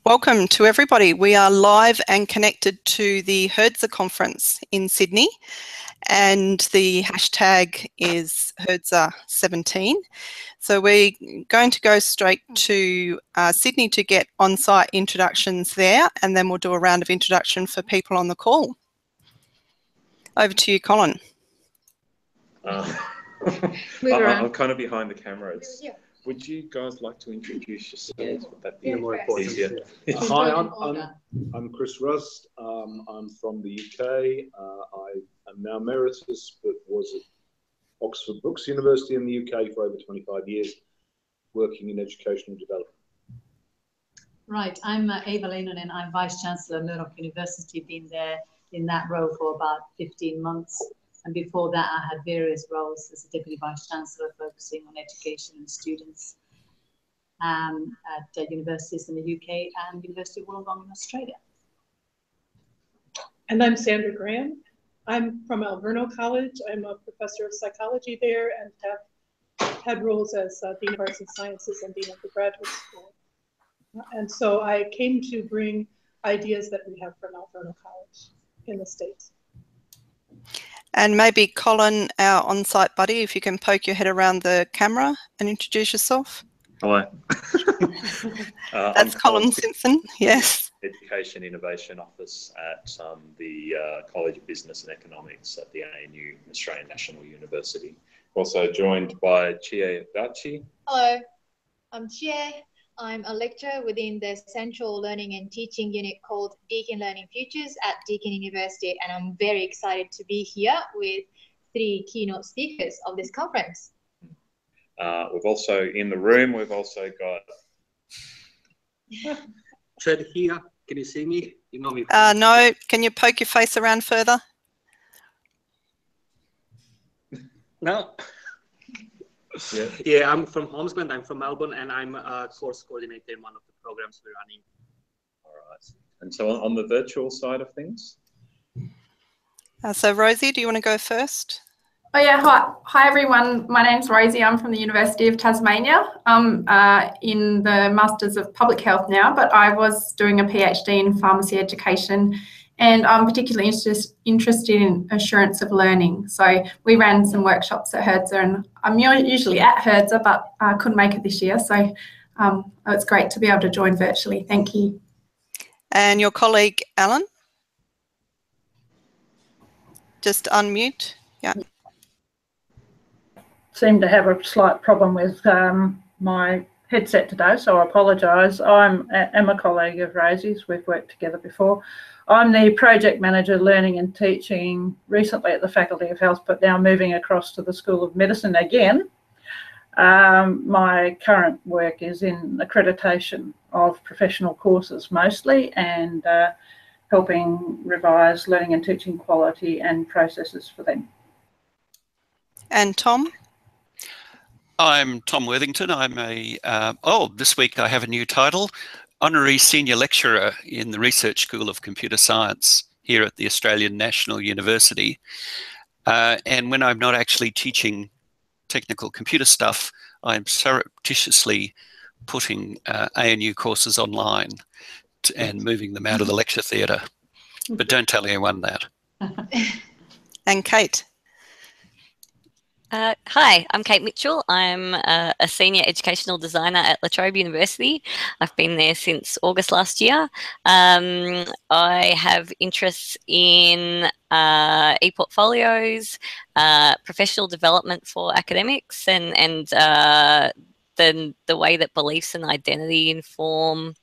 Welcome to everybody. We are live and connected to the HERDSA conference in Sydney, and the hashtag is HERDSA17. So we're going to go straight to Sydney to get on-site introductions there, and then we'll do a round of introduction for people on the call. Over to you, Colin. I'm kind of behind the cameras. Would you guys like to introduce yourselves? Would that be more easier? Hi, I'm Chris Rust. I'm from the UK. I am now emeritus, but was at Oxford Brookes University in the UK for over 25 years, working in educational development. Right, I'm Eeva Leinonen. I'm Vice Chancellor of Murdoch University, been there in that role for about 15 months. And before that, I had various roles as a Deputy Vice Chancellor, focusing on education and students at universities in the UK and University of Wollongong in Australia. And I'm Sandra Graham. I'm from Alverno College. I'm a professor of psychology there and have had roles as Dean of Arts and Sciences and Dean of the Graduate School. And so I came to bring ideas that we have from Alverno College in the States. And maybe Colin, our on-site buddy, if you can poke your head around the camera and introduce yourself. Hello. That's Colin Simpson, yes. Education Innovation Office at the College of Business and Economics at the ANU, Australian National University. Also joined by Chie Adachi. Hello, I'm Chie. I'm a lecturer within the Central Learning and Teaching unit called Deakin Learning Futures at Deakin University, and I'm very excited to be here with 3 keynote speakers of this conference. We've also, in the room, we've also got... Fred here. Can you see me? You know me. No, can you poke your face around further? No. Yeah, I'm from Holmesglen. I'm from Melbourne, and I'm a course coordinator in one of the programs we're running. All right. And so on the virtual side of things? So Rosie, do you want to go first? Oh yeah, hi everyone. My name's Rosie. I'm from the University of Tasmania. I'm in the Masters of Public Health now, but I was doing a PhD in pharmacy education, and I'm particularly interested in assurance of learning. So we ran some workshops at HERDSA, and I'm usually at HERDSA, but I couldn't make it this year. So it's great to be able to join virtually. Thank you. And your colleague, Alan? Just unmute. Yeah. Seem to have a slight problem with my headset today, so I apologise. I'm a colleague of Rosie's. We've worked together before. I'm the project manager learning and teaching recently at the Faculty of Health, but now moving across to the School of Medicine again. My current work is in accreditation of professional courses mostly, and helping revise learning and teaching quality and processes for them. And Tom? I'm Tom Worthington. I'm a, this week I have a new title, Honorary Senior Lecturer in the Research School of Computer Science here at the Australian National University. And when I'm not actually teaching technical computer stuff, I'm surreptitiously putting ANU courses online and moving them out of the lecture theatre. But don't tell anyone that. And Kate? Hi, I'm Kate Mitchell. I'm a senior educational designer at La Trobe University. I've been there since August last year. I have interests in e-portfolios, professional development for academics, and the way that beliefs and identity inform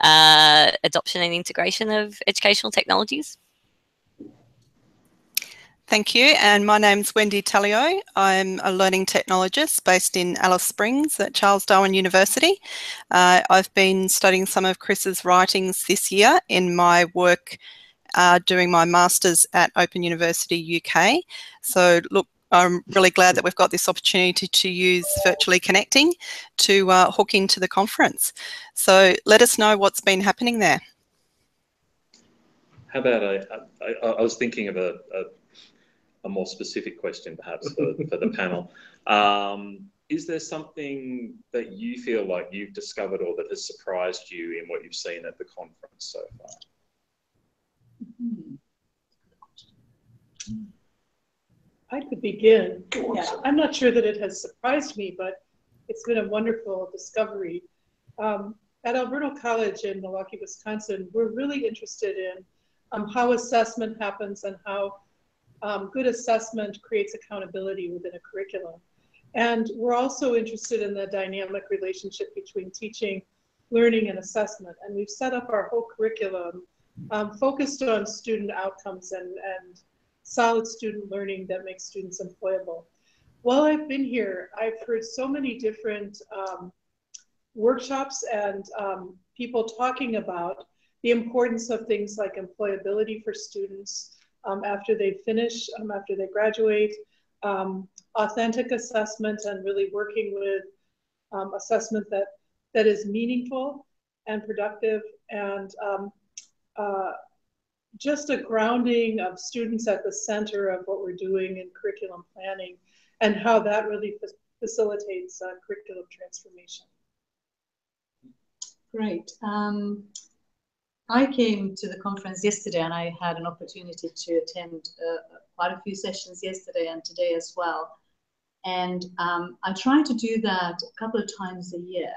adoption and integration of educational technologies. Thank you. And my name's Wendy Tallio. I'm a learning technologist based in Alice Springs at Charles Darwin University. I've been studying some of Chris's writings this year in my work doing my Masters at Open University UK. So look, I'm really glad that we've got this opportunity to use virtually connecting to hook into the conference. So let us know what's been happening there. How about I was thinking of a more specific question perhaps for the panel. is there something that you feel like you've discovered or that has surprised you in what you've seen at the conference so far? I could begin. Yeah, I'm not sure that it has surprised me, but it's been a wonderful discovery. At Alberta College in Milwaukee, Wisconsin, we're really interested in how assessment happens and how good assessment creates accountability within a curriculum. And we're also interested in the dynamic relationship between teaching, learning, and assessment. And we've set up our whole curriculum focused on student outcomes and solid student learning that makes students employable. While I've been here, I've heard so many different workshops and people talking about the importance of things like employability for students after they finish, after they graduate, authentic assessment, and really working with assessment that is meaningful and productive, and just a grounding of students at the center of what we're doing in curriculum planning and how that really facilitates curriculum transformation. Great. I came to the conference yesterday and I had an opportunity to attend quite a few sessions yesterday and today as well. And I try to do that a couple of times a year,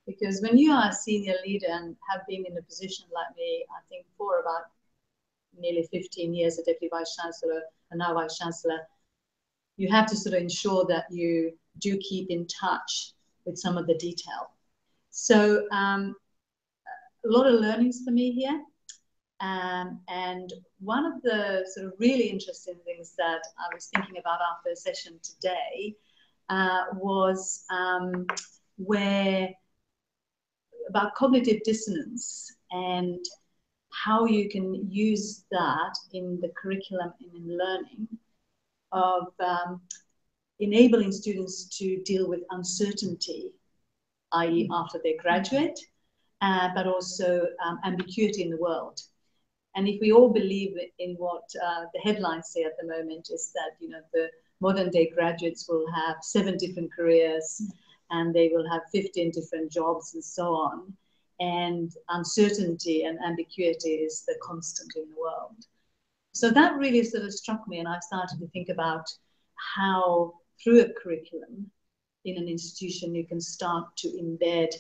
because when you are a senior leader and have been in a position like me, I think for about nearly 15 years as Deputy Vice Chancellor and now Vice Chancellor, you have to sort of ensure that you do keep in touch with some of the detail. So a lot of learnings for me here. And one of the sort of really interesting things that I was thinking about after the session today was about cognitive dissonance and how you can use that in the curriculum and in learning of enabling students to deal with uncertainty, i.e. after they graduate, but also ambiguity in the world. And if we all believe in what the headlines say at the moment, is that, you know, the modern day graduates will have 7 different careers and they will have 15 different jobs and so on. And uncertainty and ambiguity is the constant in the world. So that really sort of struck me, and I started to think about how through a curriculum in an institution you can start to embed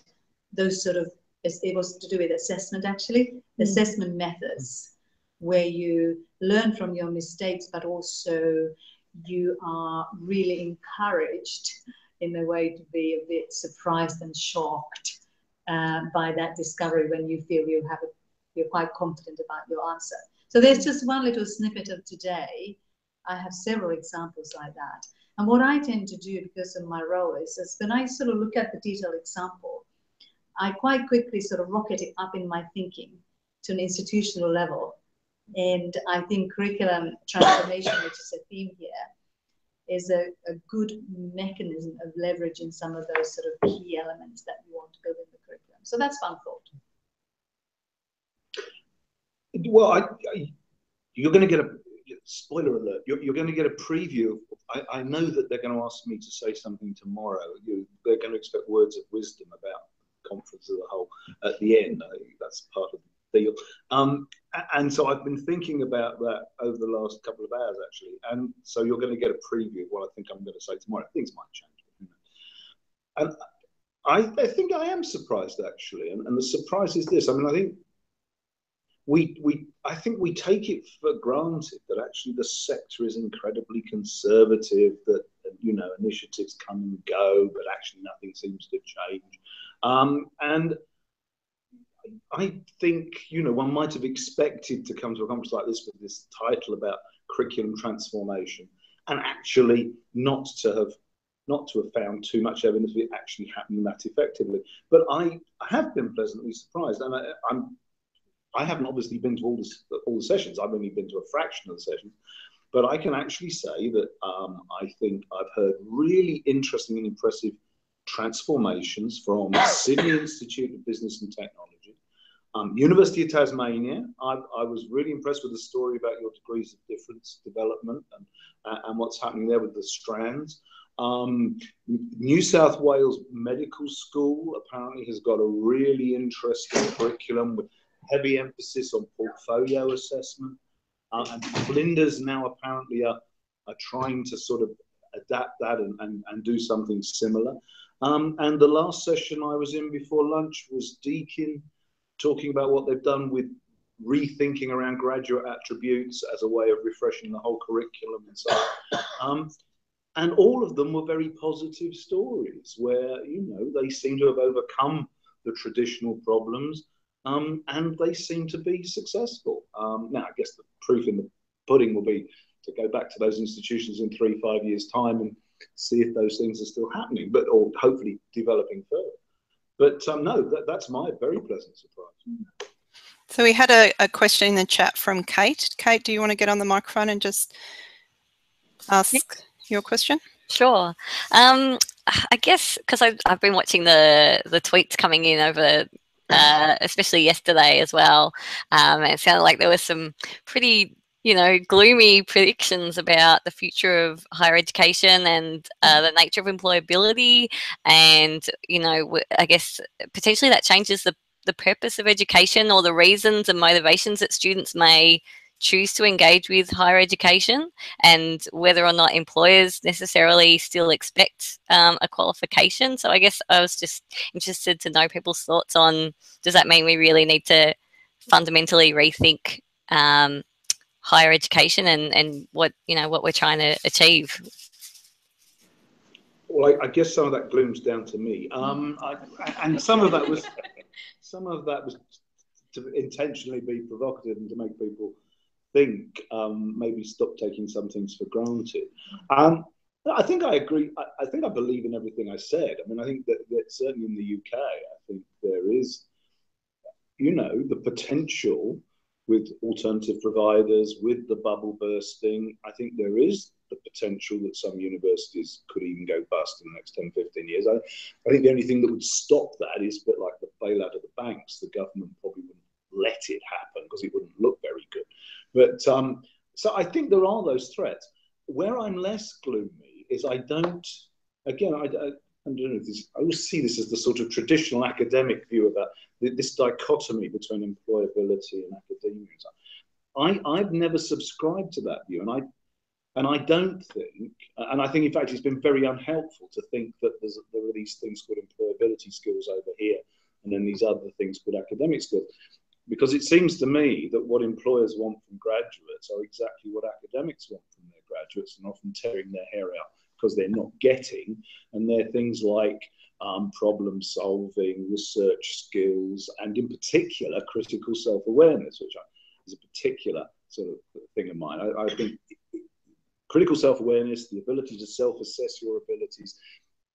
those sort of, it was to do with assessment actually, assessment methods, where you learn from your mistakes, but also you are really encouraged in a way to be a bit surprised and shocked by that discovery when you feel you're quite confident about your answer. So there's just one little snippet of today. I have several examples like that. And what I tend to do because of my role is when I sort of look at the detailed example, I quite quickly sort of rocket it up in my thinking to an institutional level. And I think curriculum transformation, which is a theme here, is a good mechanism of leveraging some of those sort of key elements that we want to build in the curriculum. So that's one thought. Well, you're going to get a spoiler alert. You're going to get a preview. I know that they're going to ask me to say something tomorrow. They're going to expect words of wisdom about the conference as a whole at the end. I think that's part of the deal. And so I've been thinking about that over the last couple of hours, actually. And so you're going to get a preview of what I think I'm going to say tomorrow. Things might change. And I think I am surprised, actually. And the surprise is this. I mean, I think I think we take it for granted that actually the sector is incredibly conservative, that, you know, initiatives come and go, but actually nothing seems to change. And I think, you know, one might have expected to come to a conference like this with this title about curriculum transformation, and actually not to have found too much evidence of it actually happening that effectively. But I have been pleasantly surprised, and I haven't obviously been to all the sessions. I've only been to a fraction of the sessions, but I can actually say that I think I've heard really interesting and impressive transformations from Sydney Institute of Business and Technology, University of Tasmania. I was really impressed with the story about your degrees of difference development and what's happening there with the strands. New South Wales Medical School apparently has got a really interesting curriculum with heavy emphasis on portfolio assessment. And Flinders now apparently are trying to sort of adapt that and do something similar. And the last session I was in before lunch was Deakin talking about what they've done with rethinking around graduate attributes as a way of refreshing the whole curriculum and so on. And all of them were very positive stories where, you know, they seem to have overcome the traditional problems and they seem to be successful. Now, I guess the proof in the pudding will be to go back to those institutions in 3-5 years' time and see if those things are still happening, or hopefully developing further. But no, that's my very pleasant surprise. So we had a question in the chat from Kate. Kate, do you want to get on the microphone and just ask your question? Sure. I guess because I've been watching the tweets coming in over, especially yesterday as well. It sounded like there was some pretty, you know, gloomy predictions about the future of higher education and the nature of employability. And, you know, I guess potentially that changes the purpose of education or the reasons and motivations that students may choose to engage with higher education, and whether or not employers necessarily still expect a qualification. So I guess I was just interested to know people's thoughts on, does that mean we really need to fundamentally rethink higher education and what, you know, what we're trying to achieve? Well, I guess some of that glooms down to me, and some of that was to intentionally be provocative and to make people think, maybe stop taking some things for granted. I think I agree. I think I believe in everything I said. I mean, I think that certainly in the UK, I think there is, you know, the potential with alternative providers, with the bubble bursting. I think there is the potential that some universities could even go bust in the next 10, 15 years. I think the only thing that would stop that is a bit like the bailout of the banks. The government probably wouldn't let it happen because it wouldn't look very good. But so I think there are those threats. Where I'm less gloomy is I don't know if this, I always see this as the sort of traditional academic view about this dichotomy between employability and academia. I've never subscribed to that view, and I don't think, and I think in fact it's been very unhelpful to think that there are these things called employability skills over here, and then these other things called academic skills. Because it seems to me that what employers want from graduates are exactly what academics want from their graduates, and often tearing their hair out because they're not getting. And they're things like problem solving, research skills, and in particular, critical self-awareness, which is a particular sort of thing of mine. I think critical self-awareness, the ability to self-assess your abilities,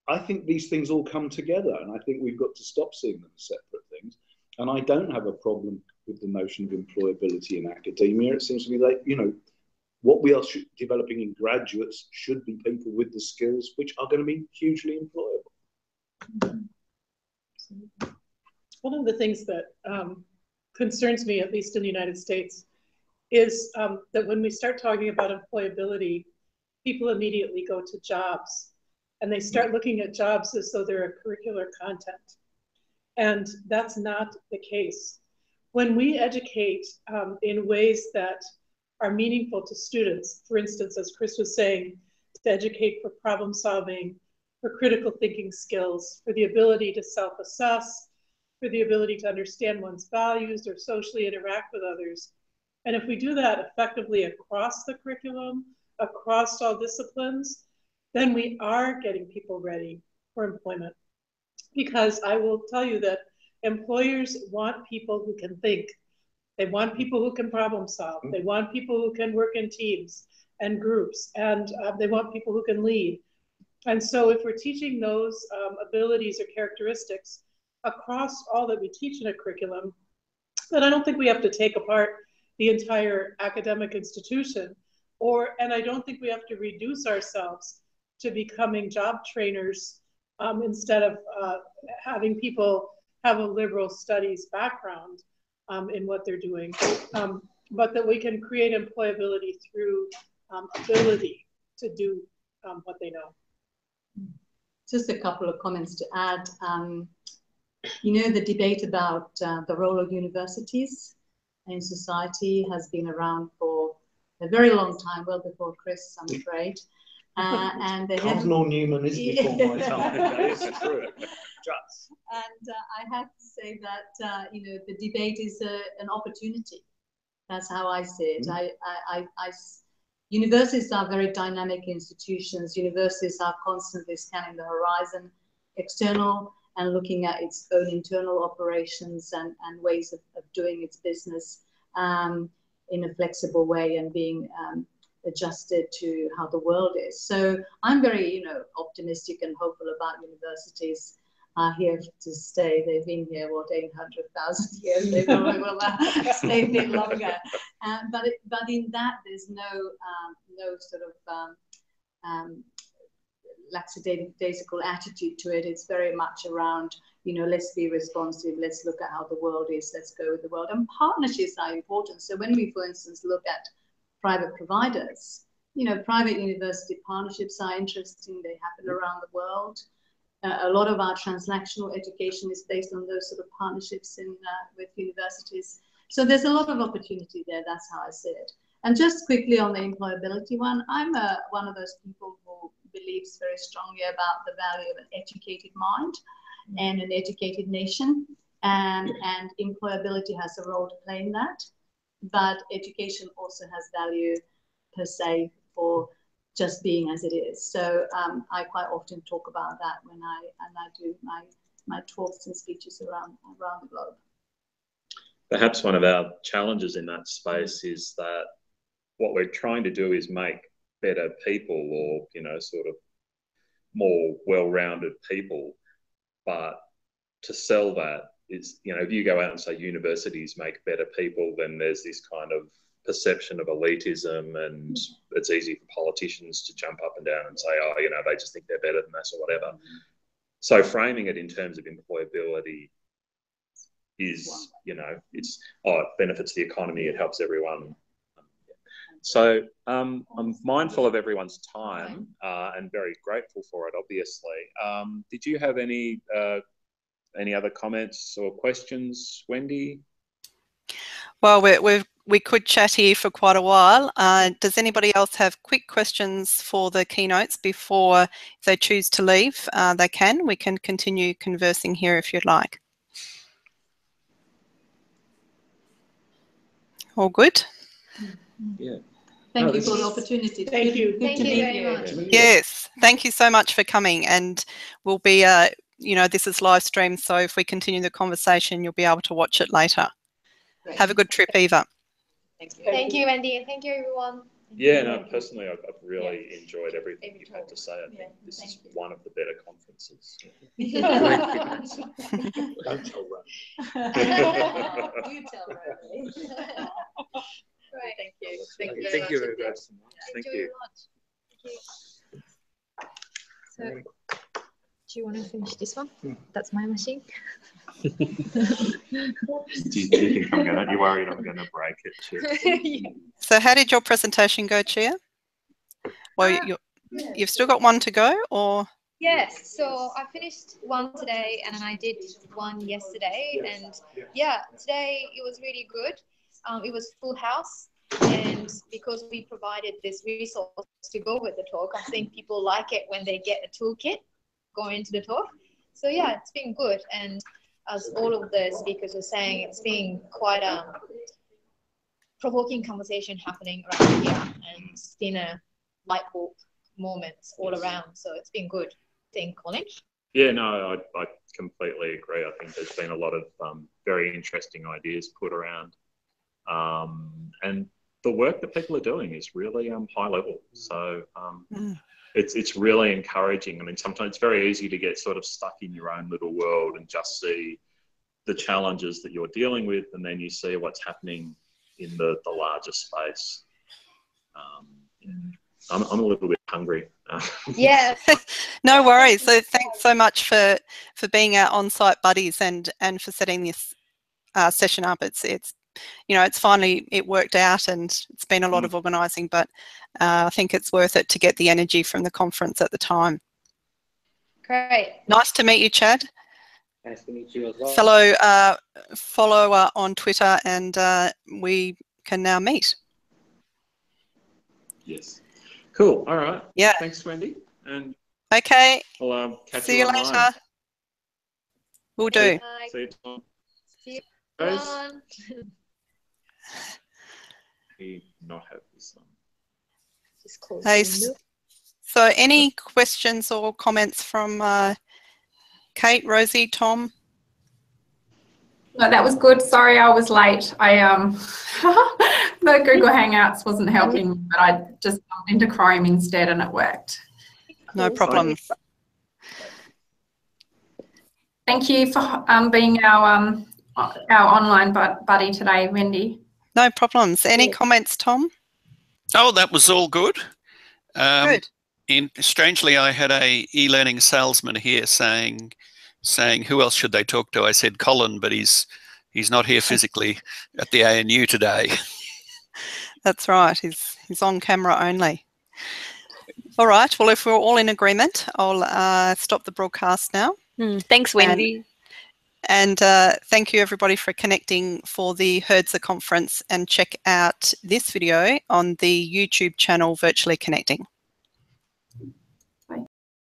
I think these things all come together, and I think we've got to stop seeing them as separate things. And I don't have a problem with the notion of employability in academia. It seems to me like, you know, what we are developing in graduates should be people with the skills which are going to be hugely employable. One of the things that concerns me, at least in the United States, is that when we start talking about employability, people immediately go to jobs, and they start looking at jobs as though they're a curricular content. And that's not the case. When we educate in ways that are meaningful to students, for instance, as Chris was saying, to educate for problem solving, for critical thinking skills, for the ability to self-assess, for the ability to understand one's values or socially interact with others. And if we do that effectively across the curriculum, across all disciplines, then we are getting people ready for employment. Because I will tell you that employers want people who can think. They want people who can problem solve. They want people who can work in teams and groups, and they want people who can lead. And so if we're teaching those abilities or characteristics across all that we teach in a curriculum, then I don't think we have to take apart the entire academic institution, and I don't think we have to reduce ourselves to becoming job trainers instead of having people have a liberal studies background in what they're doing, but that we can create employability through ability to do what they know. Just a couple of comments to add. You know, the debate about the role of universities in society has been around for a very long time, well before Chris, I'm afraid. And Cardinal Newman is before my time. That is true. Just. And I have to say that you know, the debate is an opportunity. That's how I see it. Universities are very dynamic institutions. Universities are constantly scanning the horizon, external, and looking at its own internal operations and ways of doing its business in a flexible way and being adjusted to how the world is. So I'm very, you know, optimistic and hopeful about universities are here to stay. They've been here, what, 800,000 years. They probably will stay a bit longer. But in that, there's no sort of lackadaisical attitude to it. It's very much around, you know, let's be responsive, let's look at how the world is, let's go with the world. And partnerships are important. So when we, for instance, look at private providers, you know, private university partnerships are interesting. They happen around the world. A lot of our transnational education is based on those sort of partnerships with universities. So there's a lot of opportunity there. That's how I see it. And just quickly on the employability one, I'm one of those people who believes very strongly about the value of an educated mind and an educated nation. And employability has a role to play in that. But education also has value per se for just being as it is. So I quite often talk about that when I do my talks and speeches around the globe. Perhaps one of our challenges in that space is that what we're trying to do is make better people, or, you know, sort of more well-rounded people. But to sell that is, you know, if you go out and say universities make better people, then there's this kind of perception of elitism, and it's easy for politicians to jump up and down and say, oh, you know, they just think they're better than us or whatever. So framing it in terms of employability is, you know, it's, oh, it benefits the economy, it helps everyone. So I'm mindful of everyone's time and very grateful for it, obviously. Did you have any other comments or questions, Wendy? Well, we could chat here for quite a while. Does anybody else have quick questions for the keynotes before, if they choose to leave, they can. We can continue conversing here if you'd like. All good? Yeah. Thank you for the opportunity. Thank you. Thank you very much. Yes, thank you so much for coming. And we'll be, you know, this is live stream, so if we continue the conversation, you'll be able to watch it later. Great. Have a good trip, Eeva. Thank you. Thank you, Wendy, and thank you, everyone. Yeah, no, personally, I've really enjoyed everything you've had to say. I think this is one of the better conferences. Don't tell Ray. You tell Ray. Right. Thank you. Thank you very much. Thank Enjoy you. your lunch. So, do you want to finish this one? That's my machine. Do you think I'm going to, you're worried I'm going to break it too? Yeah. So how did your presentation go, Chie? Well, you've still got one to go, or? Yes, so I finished one today and I did one yesterday, and yeah, today it was really good. It was full house, and because we provided this resource to go with the talk, I think people like it when they get a toolkit going into the talk. So yeah, it's been good, and as all of the speakers were saying, it's been quite a provoking conversation happening around here, and it's been a light bulb moments all around, so it's been good. Colin? Yeah, no, I completely agree. I think there's been a lot of very interesting ideas put around, and the work that people are doing is really high level. So it's really encouraging. I mean, sometimes it's very easy to get sort of stuck in your own little world and just see the challenges that you're dealing with, and then you see what's happening in the larger space. I'm a little bit hungry. Yeah. No worries. So thanks so much for being our on-site buddies and for setting this session up. It's you know, it's finally, it worked out, and it's been a lot of organising, but I think it's worth it to get the energy from the conference at the time. Great. Nice to meet you, Chad. Nice to meet you as well. Fellow follower on Twitter, and we can now meet. Yes. Cool. All right. Yeah. Thanks, Wendy. And okay. I'll catch See you you online. later. Will do. Bye. See you, Tom. See you Guys. on. We not have this on. Just close Hey, the window. so any questions or comments from Kate, Rosie, Tom? No, that was good. Sorry, I was late. The Google Hangouts wasn't helping, but I just jumped into Chrome instead, and it worked. No problem. Thank you for being our online buddy today, Wendy. No problems. Any comments, Tom? Oh, that was all good. Good. Strangely, I had a e-learning salesman here saying, who else should they talk to? I said Colin, but he's not here physically at the ANU today. That's right. He's on camera only. All right. Well, if we're all in agreement, I'll stop the broadcast now. Thanks, Wendy. And thank you, everybody, for connecting for the Hertzer conference, and check out this video on the YouTube channel Virtually Connecting.